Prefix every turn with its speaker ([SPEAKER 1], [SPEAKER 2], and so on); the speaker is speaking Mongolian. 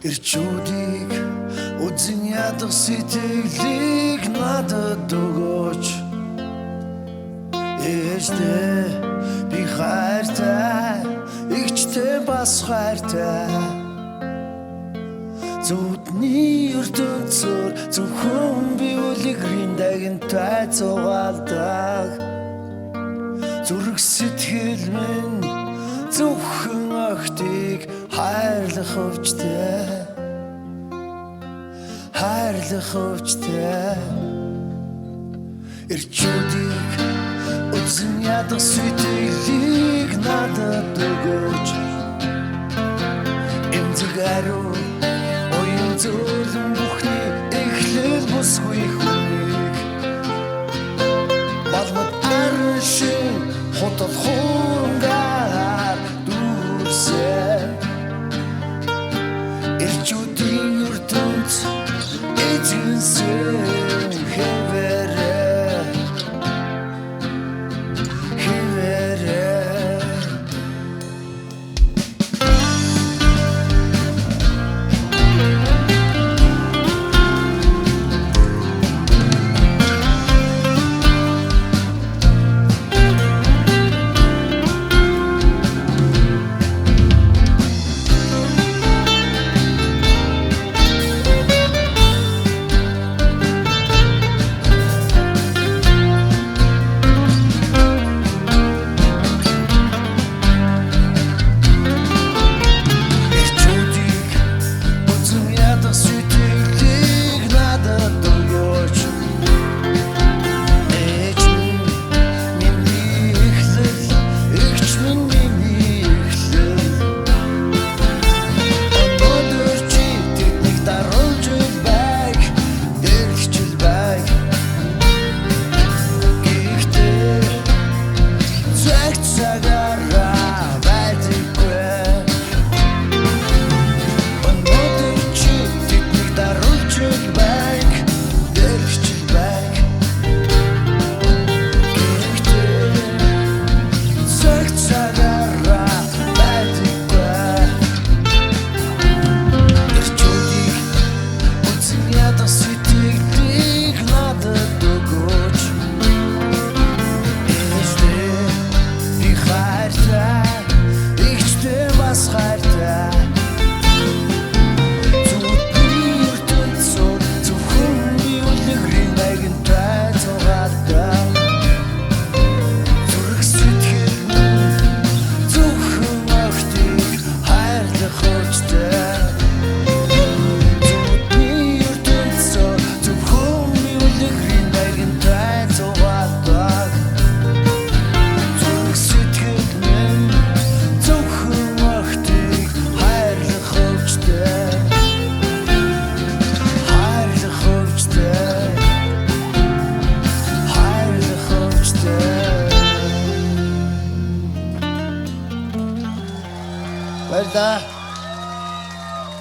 [SPEAKER 1] Ирчүүдийг үзэн ядах сэтгэлийг надад өгөөч. Ээждээ би хайртай, игчтэй бас хайртай. Зүудний ертөнцөөр зөвхөн би үлгэрийн дагинтай цугаалдаг. Зүрх сэтгэл минь зөвхөн огтыг хайрлах өвчтэй, хайрлах өвчтэй. Ирчүүдийг үзэн ядах сэтгэлийг надад өгөөч. Эмзэг ариу оюун зөөлөн бүхний эхлэл босгүй хүнийг балмад аршин хотод хунгаар дүүрсэн. Ирчүүдийн ертөнц эзэнсэн хэвээрээ, хэвээрээ.
[SPEAKER 2] Баярлалаа.